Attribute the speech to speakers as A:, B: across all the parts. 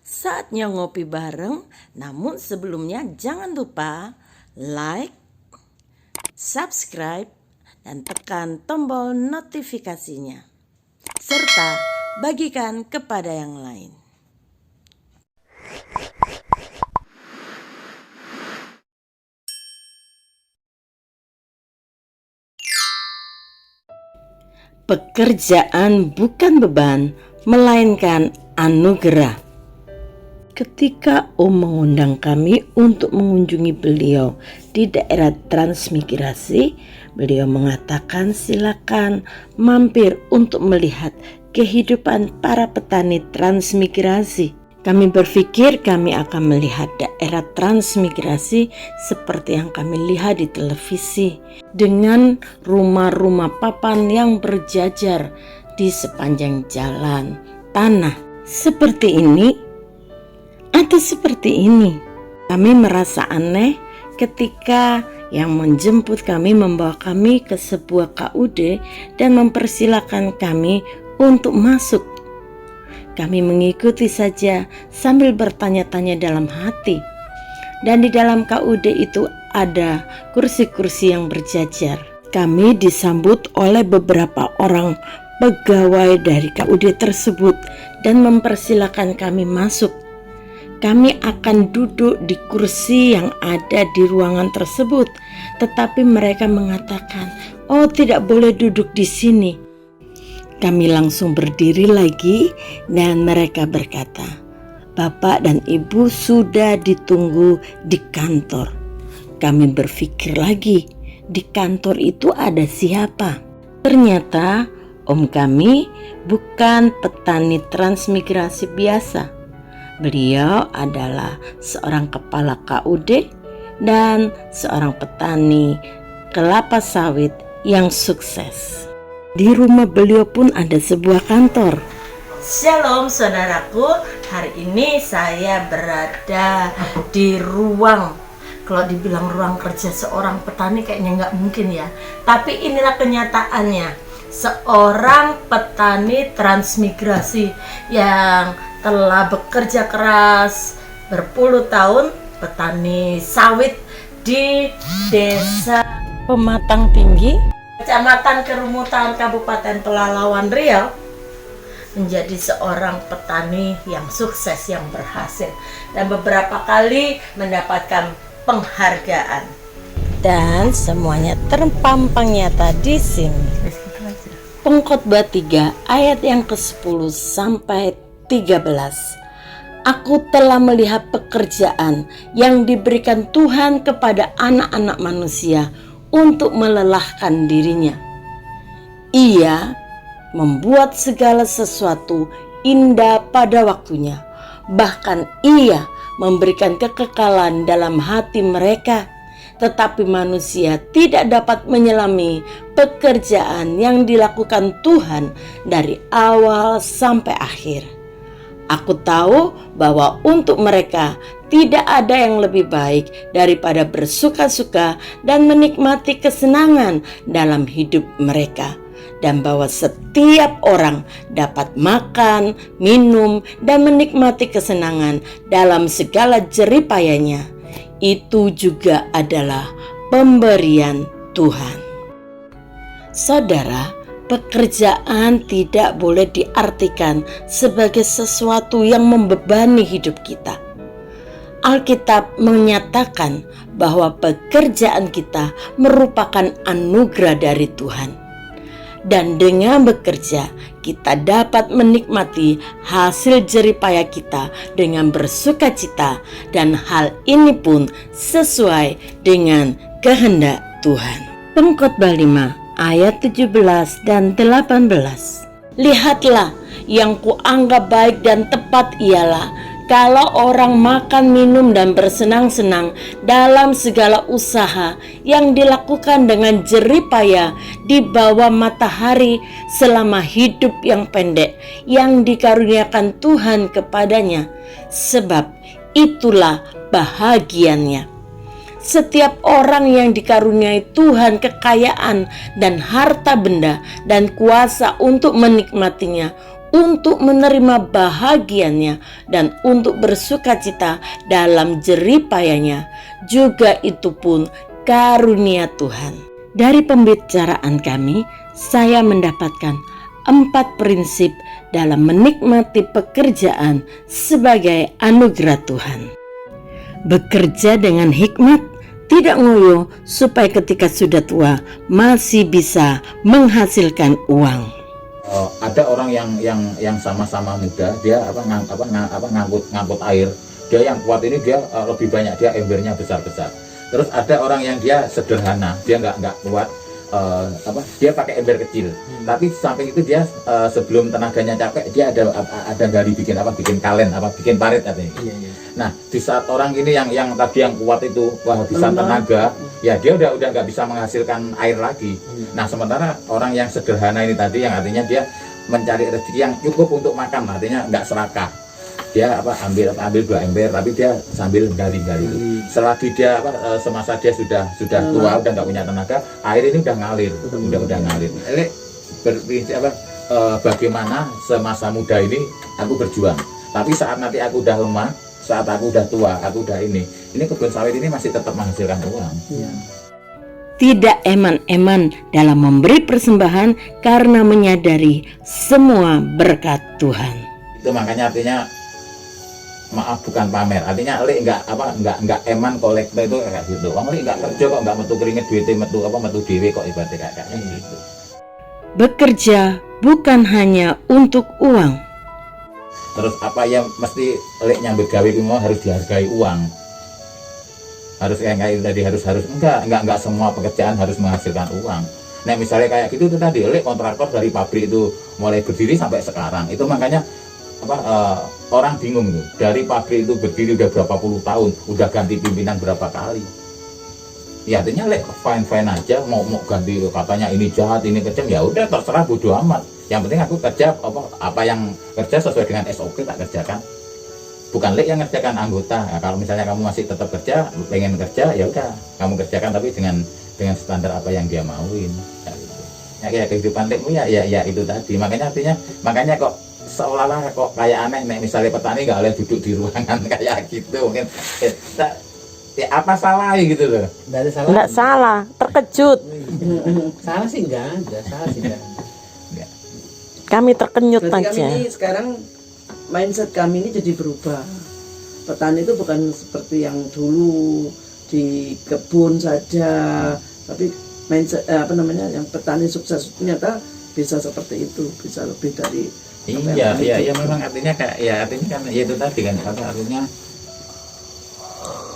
A: Saatnya ngopi bareng, namun sebelumnya jangan lupa like, subscribe, dan tekan tombol notifikasinya. Serta bagikan kepada yang lain. Pekerjaan bukan beban, melainkan anugerah. Ketika Om mengundang kami untuk mengunjungi beliau di daerah Transmigrasi, beliau mengatakan silakan mampir untuk melihat kehidupan para petani transmigrasi. Kami berpikir kami akan melihat daerah transmigrasi seperti yang kami lihat di televisi, dengan rumah-rumah papan yang berjajar di sepanjang jalan tanah seperti ini atau seperti ini. Kami merasa aneh ketika yang menjemput kami membawa kami ke sebuah KUD dan mempersilahkan kami untuk masuk. Kami mengikuti saja sambil bertanya-tanya dalam hati. Dan di dalam KUD itu ada kursi-kursi yang berjajar. Kami disambut oleh beberapa orang pegawai dari KUD tersebut dan mempersilahkan kami masuk. Kami akan duduk di kursi yang ada di ruangan tersebut, tetapi mereka mengatakan, "Oh, tidak boleh duduk di sini." Kami langsung berdiri lagi dan mereka berkata, "Bapak dan Ibu sudah ditunggu di kantor." Kami berpikir lagi, di kantor itu ada siapa? Ternyata om kami bukan petani transmigrasi biasa. Beliau adalah seorang kepala KUD dan seorang petani kelapa sawit yang sukses. Di rumah beliau pun ada sebuah kantor. Shalom saudaraku, hari ini saya berada di ruang, kalau dibilang ruang kerja seorang petani kayaknya nggak mungkin ya. Tapi inilah kenyataannya, seorang petani transmigrasi yang telah bekerja keras berpuluh tahun, petani sawit di desa Pematang Tinggi, Kecamatan Kerumutan, Kabupaten Pelalawan, Riau, menjadi seorang petani yang sukses, yang berhasil, dan beberapa kali mendapatkan penghargaan. Dan semuanya terpampang nyata di sini. Pengkhotbah 3 ayat yang ke-10 sampai 13. Aku telah melihat pekerjaan yang diberikan Tuhan kepada anak-anak manusia untuk melelahkan dirinya. Ia membuat segala sesuatu indah pada waktunya. Bahkan ia memberikan kekekalan dalam hati mereka. Tetapi manusia tidak dapat menyelami pekerjaan yang dilakukan Tuhan dari awal sampai akhir. Aku tahu bahwa untuk mereka tidak ada yang lebih baik daripada bersuka-suka dan menikmati kesenangan dalam hidup mereka, dan bahwa setiap orang dapat makan, minum, dan menikmati kesenangan dalam segala jeripayanya. Itu juga adalah pemberian Tuhan. Saudara, pekerjaan tidak boleh diartikan sebagai sesuatu yang membebani hidup kita. Alkitab menyatakan bahwa pekerjaan kita merupakan anugerah dari Tuhan. Dan dengan bekerja, kita dapat menikmati hasil jeripaya kita dengan bersukacita, dan hal ini pun sesuai dengan kehendak Tuhan. Pengkhotbah 5 ayat 17 dan 18. Lihatlah, yang kuanggap baik dan tepat ialah kalau orang makan, minum, dan bersenang-senang dalam segala usaha yang dilakukan dengan jeripaya di bawah matahari selama hidup yang pendek yang dikaruniakan Tuhan kepadanya, sebab itulah bahagiannya. Setiap orang yang dikaruniai Tuhan kekayaan dan harta benda dan kuasa untuk menikmatinya untuk menerima bahagiannya dan untuk bersukacita dalam jeripayanya, juga itu pun karunia Tuhan. Dari pembicaraan kami, saya mendapatkan 4 prinsip dalam menikmati pekerjaan sebagai anugerah Tuhan. Bekerja dengan hikmat, tidak ngoyo, supaya ketika sudah tua masih bisa menghasilkan uang.
B: Ada orang yang sama-sama muda, dia ngangkut air, dia yang kuat ini dia lebih banyak, dia embernya besar-besar. Terus ada orang yang dia sederhana, dia nggak kuat, dia pakai ember kecil. Tapi samping itu dia sebelum tenaganya capek, dia ada gali bikin kalen, bikin parit katanya. Nah, di saat orang ini yang tadi yang kuat itu kehabisan tenaga, ya dia udah nggak bisa menghasilkan air lagi. Nah, sementara orang yang sederhana ini tadi, yang artinya dia mencari rezeki yang cukup untuk makan, artinya nggak serakah. Dia ambil 2 ember, tapi dia sambil gali-gali. Selagi dia semasa dia sudah tua, udah nggak punya tenaga, air ini udah ngalir, udah ngalir. Berprinsip bagaimana semasa muda ini aku berjuang, tapi saat nanti aku udah lemah, saat aku udah tua, aku udah ini kebun sawit ini masih tetap menghasilkan uang.
A: Tidak eman-eman dalam memberi persembahan karena menyadari semua berkat Tuhan.
B: Itu makanya artinya maaf bukan pamer, artinya nggak eman kolektor itu kayak gitu. Wong nggak kerja kok nggak metu keringet duitnya metu dewe kok ibaratnya kayak gitu.
A: Bekerja bukan hanya untuk uang.
B: Terus yang mesti nyambil gawe itu harus dihargai uang. Harus kayak tadi harus enggak semua pekerjaan harus menghasilkan uang. Nah, misalnya kayak gitu tuh tadi, kontraktor dari pabrik itu mulai berdiri sampai sekarang. Itu makanya orang bingung tuh. Dari pabrik itu berdiri udah berapa puluh tahun, udah ganti pimpinan berapa kali. Ya artinya fine aja, mau ganti katanya ini jahat, ini kejam, ya udah terserah, bodo amat. Yang penting aku kerja apa yang kerja sesuai dengan SOP tak kerjakan. Bukan yang ngerjakan anggota. Nah, kalau misalnya kamu masih tetap kerja, pengen kerja, ya udah kamu kerjakan, tapi dengan standar apa yang dia mauin. Ya, gitu. Ya kayak kehidupan lekmu ya itu tadi. Makanya kok seolah-olah kok kayak aneh nih, misalnya petani nggak boleh duduk di ruangan kayak gitu. Mungkin ya apa salah gitu loh.
A: Nggak salah, terkejut.
C: Salah sih enggak salah sih enggak.
A: Kami terkenyut
D: Berarti
A: aja.
D: kami ini sekarang mindset kami ini jadi berubah. Petani itu bukan seperti yang dulu di kebun saja, tapi mindset yang petani sukses ternyata bisa seperti itu, bisa lebih dari
B: Iya, memang artinya artinya kan ya itu tadi kan, artinya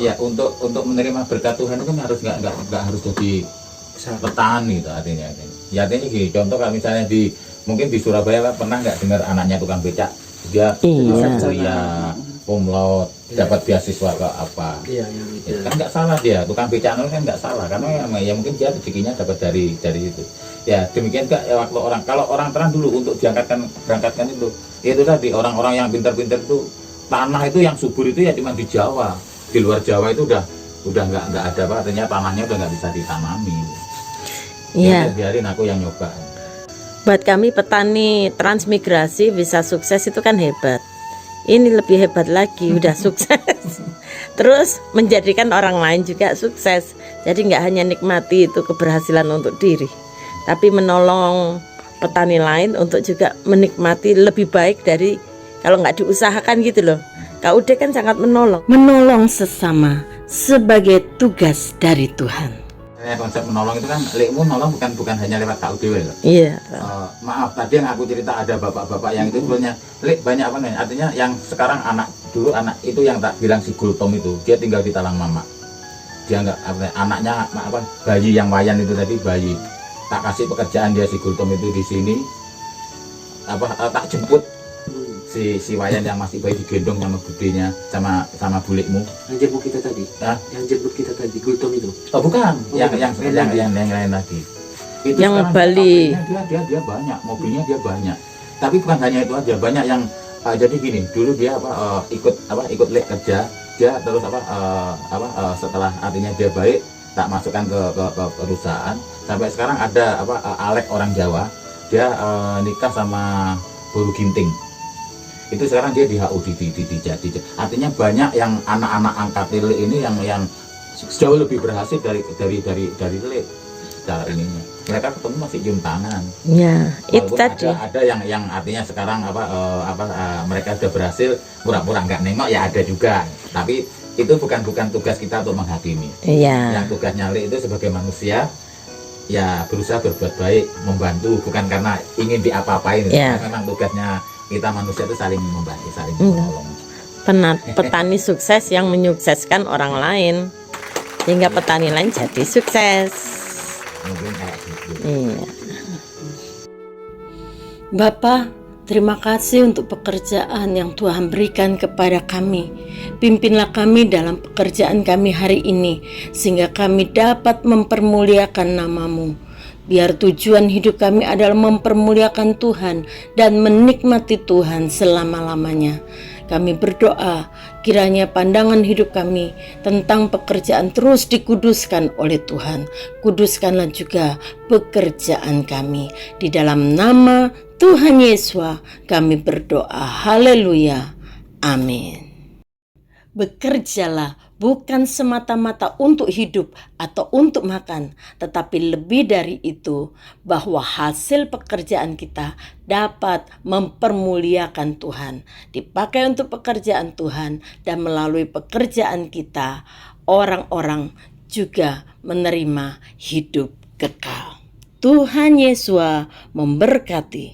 B: ya untuk menerima berkat Tuhan itu kan harus nggak harus jadi petani gitu artinya. Ya artinya gini, contoh kalau misalnya mungkin di Surabaya pernah nggak dengar anaknya tukang becak, dia kuliah umlaut, dapat beasiswa ke apa?
C: Iya,
B: kan nggak salah dia, tukang becak kan nggak salah, karena ya mungkin dia rezekinya dapat dari itu. Ya demikian juga kalau orang terang dulu untuk berangkatkan itu tadi, orang-orang yang pintar-pintar itu tanah itu yang subur itu ya cuma di Jawa, di luar Jawa itu udah nggak ada artinya tanahnya udah nggak bisa ditanami.
A: Iya.
B: Biarin aku yang nyoba.
A: Buat kami petani transmigrasi bisa sukses itu kan hebat. Ini lebih hebat lagi, udah sukses. Terus menjadikan orang lain juga sukses. Jadi nggak hanya nikmati itu keberhasilan untuk diri, tapi menolong petani lain untuk juga menikmati lebih baik dari kalau nggak diusahakan gitu loh. KUD kan sangat menolong sesama sebagai tugas dari Tuhan.
B: Konsep menolong itu kan, lekmu nolong bukan hanya lewat KUD loh.
A: Iya.
B: Maaf tadi yang aku cerita ada bapak-bapak yang itu punya banyak apa nih, artinya yang sekarang anak itu yang tak bilang si Gultom itu, dia tinggal di Talang Mama. Dia nggak anaknya bayi yang wayan itu tadi, bayi tak kasih pekerjaan dia si Gultom itu di sini tak jemput si wayan yang masih bayi digendong sama budenya sama bulikmu.
C: Yang jemput kita tadi. Yang jemput kita tadi Gultom itu.
B: Oh bukan, yang lain lagi. Itu
A: yang Bali.
B: Dia banyak, mobilnya dia banyak. Tapi bukan hanya itu aja, banyak yang jadi gini, dulu dia ikut lek kerja, dia terus setelah artinya dia baik, tak masukkan ke perusahaan. Sampai sekarang ada Alek orang Jawa, dia nikah sama Boru Ginting. Itu sekarang dia di HU artinya banyak yang anak-anak angkat Lele ini yang jauh lebih berhasil dari Lele cara ininya. Mereka ketemu masih cium tangan.
A: Ya, itu
B: Walaupun
A: tadi.
B: ada yang artinya sekarang mereka sudah berhasil pura-pura nggak nengok ya ada juga. Tapi itu bukan tugas kita untuk menghakimi.
A: Iya.
B: Yang tugasnya Lele itu sebagai manusia ya berusaha berbuat baik, membantu, bukan karena ingin diapa-apain.
A: Ya.
B: Karena memang tugasnya kita manusia itu saling membantu, saling
A: Iya.
B: menolong.
A: Petani sukses yang menyukseskan orang lain, sehingga petani lain jadi sukses.
B: Mungkin kayak gitu.
A: Iya. Bapak, terima kasih untuk pekerjaan yang Tuhan berikan kepada kami. Pimpinlah kami dalam pekerjaan kami hari ini, sehingga kami dapat mempermuliakan nama-Mu. Biar tujuan hidup kami adalah mempermuliakan Tuhan dan menikmati Tuhan selama-lamanya. Kami berdoa, kiranya pandangan hidup kami tentang pekerjaan terus dikuduskan oleh Tuhan. Kuduskanlah juga pekerjaan kami. Di dalam nama Tuhan Yesus kami berdoa. Haleluya. Amin. Bekerjalah bukan semata-mata untuk hidup atau untuk makan, tetapi lebih dari itu, bahwa hasil pekerjaan kita dapat mempermuliakan Tuhan, dipakai untuk pekerjaan Tuhan, dan melalui pekerjaan kita, orang-orang juga menerima hidup kekal. Tuhan Yesus memberkati.